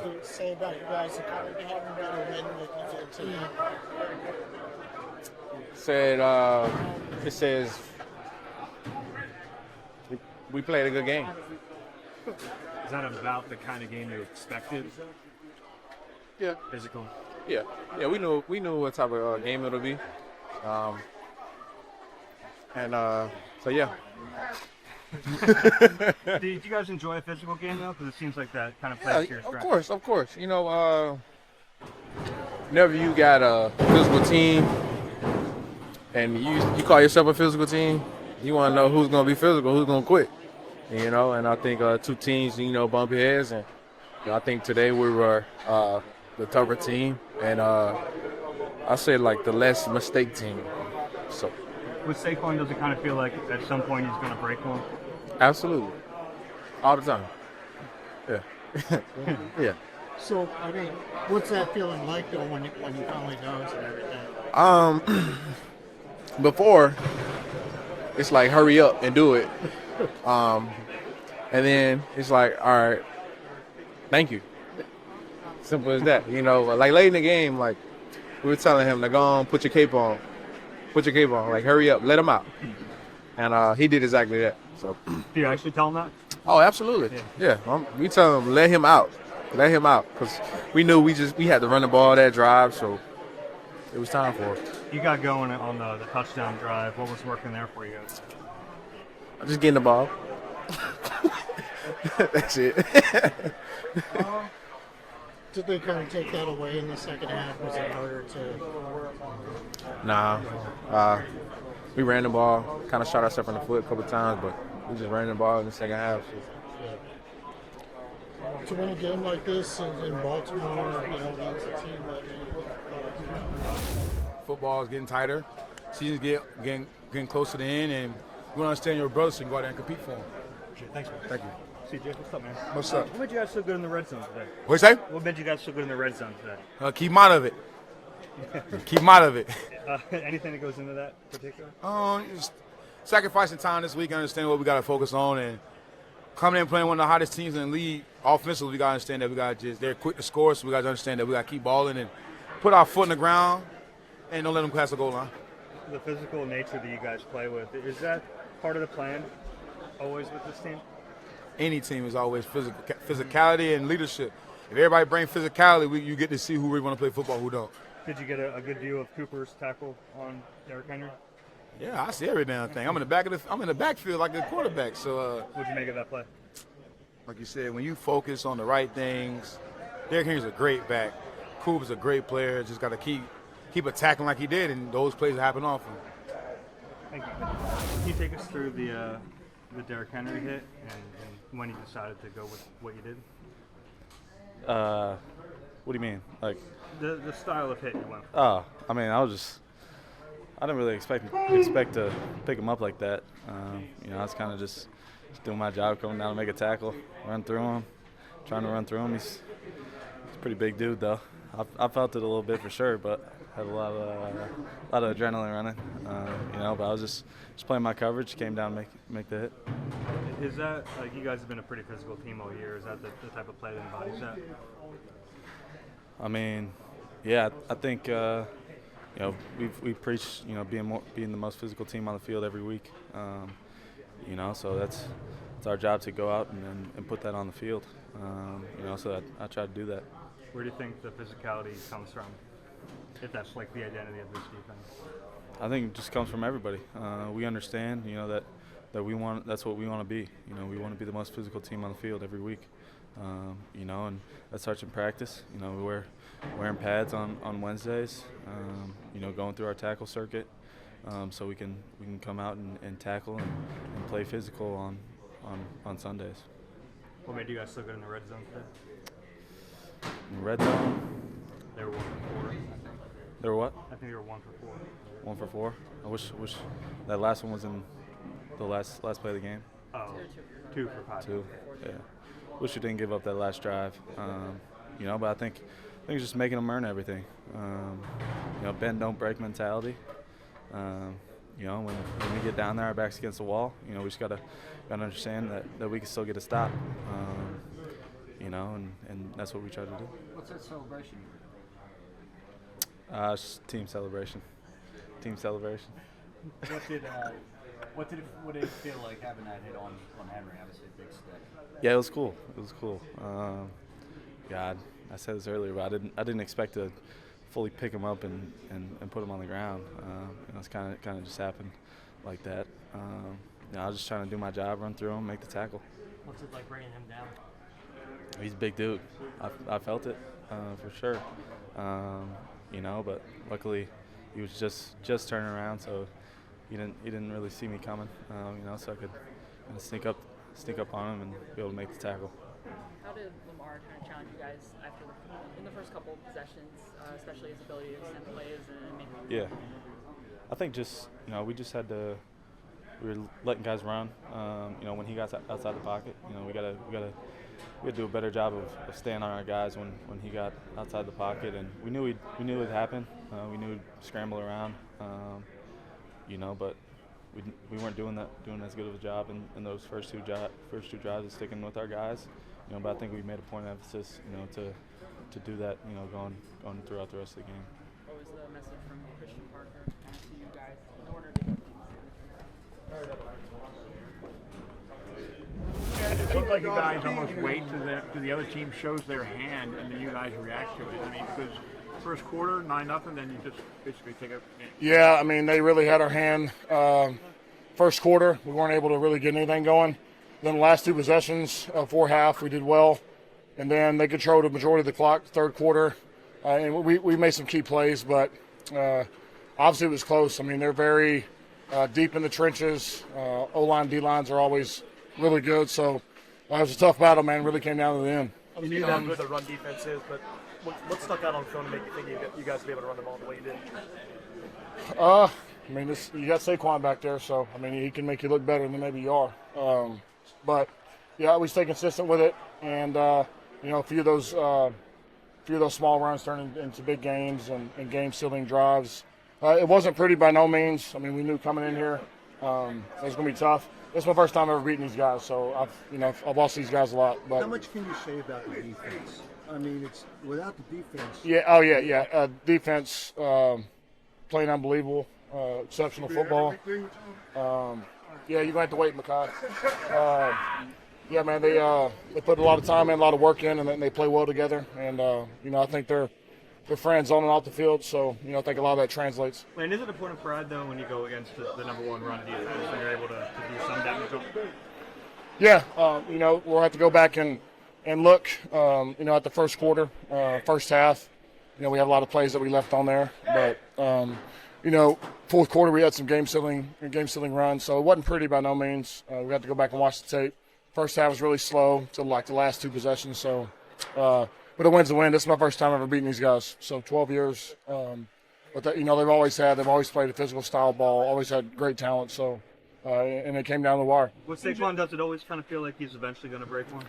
does it say about you guys that kind of haven't got a win with your team? It says we played a good game. Is that about the kind of game you expected? Yeah. Physical. Yeah. We knew what type of game it'll be. So yeah. Did you guys enjoy a physical game though? Because it seems like that kind of plays to your strength. Of course. Whenever you got a physical team and you call yourself a physical team, you want to know who's going to be physical, who's going to quit. And I think two teams, bump heads. And I think today we were the tougher team. And I say like the less mistake team. So. With Saquon, does it kind of feel like at some point he's going to break one? Absolutely. All the time. Yeah. Yeah. So, what's that feeling like, though, when you finally knows and everything? Before, it's like, hurry up and do it. And then it's like, all right, thank you. Simple as that. Like late in the game, like, we were telling him to go on, put your cape on. Like, hurry up, let him out. And he did exactly that. So. Do you actually tell him that? Oh, absolutely. Yeah. We tell him, let him out. Because we knew we had to run the ball that drive, so it was time for it. You got going on the touchdown drive. What was working there for you guys? Just getting the ball. That's it. Did they kind of take that away in the second half? Was it harder to? Nah. We ran the ball, kind of shot ourselves in the foot a couple times, but we just ran the ball in the second half. To win a game like this in Baltimore, against a team that football is getting tighter. Season's getting close to the end, and you want to understand your brothers so you can go out there and compete for them. Thanks, man. Thank you. CJ, what's up, man? What's up? What made you guys so good in the red zone today? What'd you say? What made you guys so good in the red zone today? Keep 'em out of it. Keep 'em out of it. Anything that goes into that particular? Just sacrificing time this week, understanding what we got to focus on, and coming in and playing one of the hottest teams in the league offensively. We got to understand that they're quick to score, so we got to understand that we got to keep balling and put our foot in the ground and don't let them pass the goal line. The physical nature that you guys play with, is that part of the plan always with this team? Any team is always physicality and leadership. If everybody brings physicality, you get to see who really want to play football, who don't. Did you get a good view of Cooper's tackle on Derrick Henry? Yeah, I see every damn thing. I'm in the backfield like a quarterback. So, what'd you make of that play? Like you said, when you focus on the right things, Derrick Henry's a great back. Cooper's a great player. Just got to keep attacking like he did, and those plays happen often. Thank you. Can you take us through the Derrick Henry hit and when you decided to go with what you did? What do you mean? Like the style of hit you went for? Oh, I mean, I didn't really expect to pick him up like that. I was kind of just doing my job, coming down to make a tackle, trying to run through him. He's a pretty big dude, though. I felt it a little bit for sure, but had a lot of adrenaline running. But I was just playing my coverage, came down to make the hit. Is that, like, you guys have been a pretty physical team all year? Is that the type of play that embodies that? I mean, yeah, I think we preach being the most physical team on the field every week. So that's our job to go out and put that on the field. So I try to do that. Where do you think the physicality comes from? If that's like the identity of this defense? I think it just comes from everybody. We understand, that we want. That's what we want to be. We want to be the most physical team on the field every week. And that starts in practice. We're wearing pads on Wednesdays. Going through our tackle circuit, so we can come out and tackle and play physical on Sundays. What made you guys so good in the red zone today? In the red zone, they were 1 for 4. I think. They were what? I think they were 1 for 4. 1 for 4. I wish that last one was in the last play of the game. Oh, 2 for 5. 2. Yeah. Wish we didn't give up that last drive. But I think it's just making them earn everything. Bend don't break mentality. When we get down there, our backs against the wall. We just gotta understand that we can still get a stop. you know, and that's what we try to do. What's that celebration? It's team celebration. Team celebration. What did it feel like having that hit on Henry? Obviously, a big stick. Yeah, it was cool. It was cool. Yeah, I said this earlier, but I didn't expect to fully pick him up and put him on the ground. It's kind of just happened like that. I was just trying to do my job, run through him, make the tackle. What's it like bringing him down? He's a big dude. I felt it for sure. But luckily he was just turning around, so he didn't really see me coming. So I could kind of sneak up on him and be able to make the tackle. How did Lamar kind of challenge you guys in the first couple of possessions, especially his ability to extend plays and make? Yeah, I think we were letting guys run. When he got outside the pocket, we gotta do a better job of staying on our guys when he got outside the pocket, and we knew it'd happen. We knew he'd scramble around, but we weren't doing as good of a job in those first two drives of sticking with our guys. But I think we made a point of emphasis, to do that, going throughout the rest of the game. What was the message from Christian Parker to you guys in order to get It seems like you guys almost wait till the other team shows their hand, and then you guys react to it. I mean, because first quarter, 9-0, then you just basically take a. Yeah, I mean, they really had our hand. First quarter, we weren't able to really get anything going. Then the last two possessions, before half, we did well. And then they controlled the majority of the clock, third quarter. And we made some key plays, but obviously it was close. I mean, they're very deep in the trenches. O-line, D-lines are always really good. So it was a tough battle, man. It really came down to the end. You knew how good the run defense is, but what stuck out on film to make you think you guys would be able to run the ball the way you did? I mean, you got Saquon back there, so, I mean, he can make you look better than maybe you are. But, yeah, we stay consistent with it, and, a few of those small runs turned into big gains and game-sealing drives. It wasn't pretty by no means. I mean, we knew coming in here it was going to be tough. It's my first time ever beating these guys, so I've lost these guys a lot. But how much can you say about the defense? I mean, it's without the defense. Yeah. Oh yeah. Defense playing unbelievable, exceptional football. You're gonna have to wait, Makai. Man, they put a lot of time in, a lot of work in, and then they play well together. And I think they're friends on and off the field, so I think a lot of that translates. And is it a point of pride though when you go against the number one run defense and you're able to do some damage? Yeah, we'll have to go back and look, at the first quarter, first half. We had a lot of plays that we left on there, but fourth quarter we had some game sealing runs, so it wasn't pretty by no means. We had to go back and watch the tape. First half was really slow till like the last two possessions, so. But a win's a win. This is my first time ever beating these guys. So 12 years. But they've always played a physical style ball, always had great talent. So, and it came down the wire. With Saquon, does it always kind of feel like he's eventually going to break one?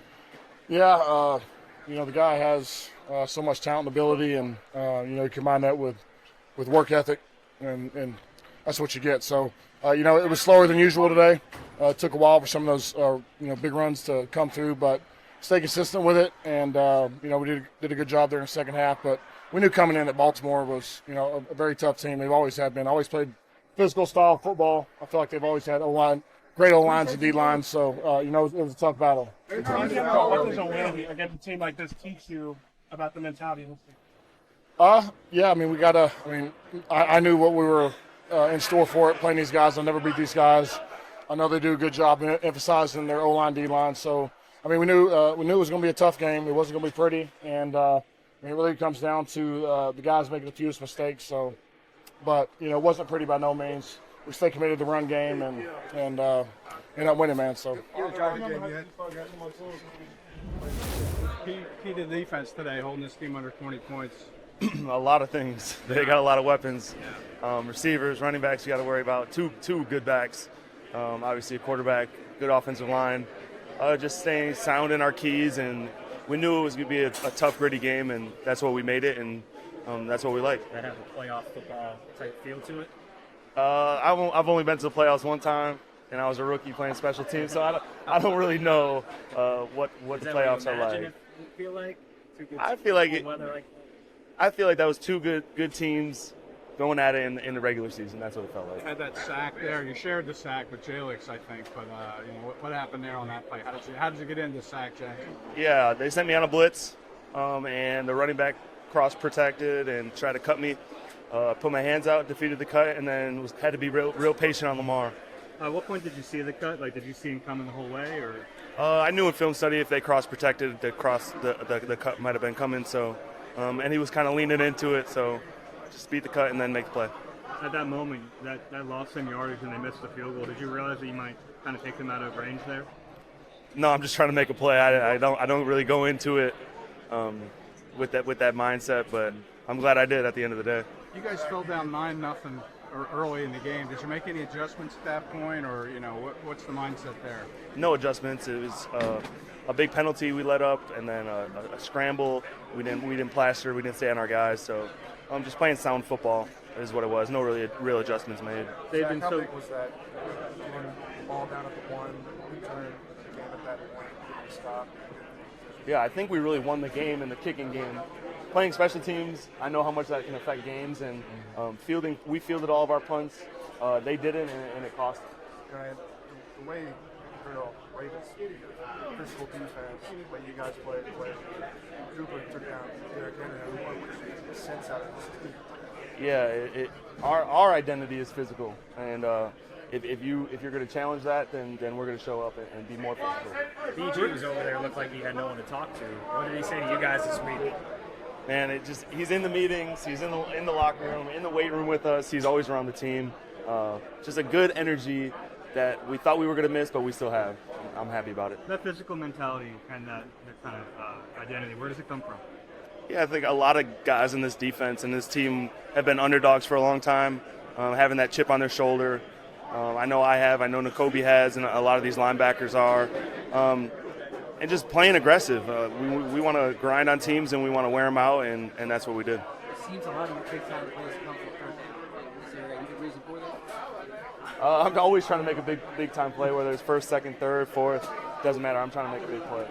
Yeah, the guy has so much talent and ability, and you combine that with work ethic, and that's what you get. So, it was slower than usual today. It took a while for some of those big runs to come through, but stay consistent with it, and we did a good job there in the second half. But we knew coming in that Baltimore was a very tough team. They've always been. Always played physical style football. I feel like they've always had O-line, great O-lines and D-lines. So it was a tough battle. What does a win against a team like this teach you about the mentality of this team? I knew what we were in store for it. Playing these guys, I'll never beat these guys. I know they do a good job emphasizing their O-line, D-line. So. We knew it was going to be a tough game. It wasn't going to be pretty, and it really comes down to the guys making the fewest mistakes. So, but it wasn't pretty by no means. We stayed committed to the run game and ended up winning, man. So. Key to the defense today, holding this team under 20 points. A lot of things. They got a lot of weapons. Receivers, running backs, you got to worry about. Two good backs. Obviously, a quarterback, good offensive line. Just staying sound in our keys, and we knew it was going to be a tough, gritty game, and that's what we made it, and that's what we like. That have a playoff football type feel to it? I've only been to the playoffs one time, and I was a rookie playing special teams, so I don't really know what the playoffs are like. You feel like two good I feel like weather like I feel like that was two good teams going at it in the regular season. That's what it felt like. Had that sack there. You shared the sack with Jalix, I think. But what happened there on that play? How did you get into the sack, Jay? Yeah, they sent me on a blitz, and the running back cross protected and tried to cut me. Put my hands out, defeated the cut, and then had to be real patient on Lamar. At what point did you see the cut? Like, did you see him coming the whole way, or? I knew in film study if they cross protected, the cut might have been coming. So, and he was kind of leaning into it. So, just beat the cut and then make the play. At that moment, that lost some yardage and they missed the field goal. Did you realize that you might kind of take them out of range there? No, I'm just trying to make a play. I don't really go into it with that mindset, but I'm glad I did at the end of the day. You guys fell down 9-0 early in the game. Did you make any adjustments at that point, or what's the mindset there? No adjustments. It was a big penalty we let up, and then a scramble. We didn't plaster. We didn't stay on our guys. So just playing sound football is what it was. No real adjustments made. They've been so. Was that running the ball down at the one, return the game at that point, didn't stop? Yeah, I think we really won the game in the kicking game. Playing special teams, I know how much that can affect games, and fielding. We fielded all of our punts. They didn't, and it cost. Ryan, the way Ravens physical defense, the way you guys played, Cooper took down Derrick Henry. What was the sense out of this team? Yeah, our identity is physical, and if you're going to challenge that, then we're going to show up and be more physical. DeJean was over there. Looked like he had no one to talk to. What did he say to you guys this week? Man, he's in the meetings, he's in the locker room, in the weight room with us. He's always around the team. Just a good energy that we thought we were going to miss, but we still have. I'm happy about it. That physical mentality and that kind of identity, where does it come from? Yeah, I think a lot of guys in this defense and this team have been underdogs for a long time, having that chip on their shoulder. I know I have. I know N'Kobe has, and a lot of these linebackers are. And just playing aggressive. We want to grind on teams and we want to wear them out, and that's what we did. It seems a lot of your big time plays come from first down. Is there any good reason for that? I'm always trying to make a big time play, whether it's first, second, third, fourth. Doesn't matter. I'm trying to make a big play.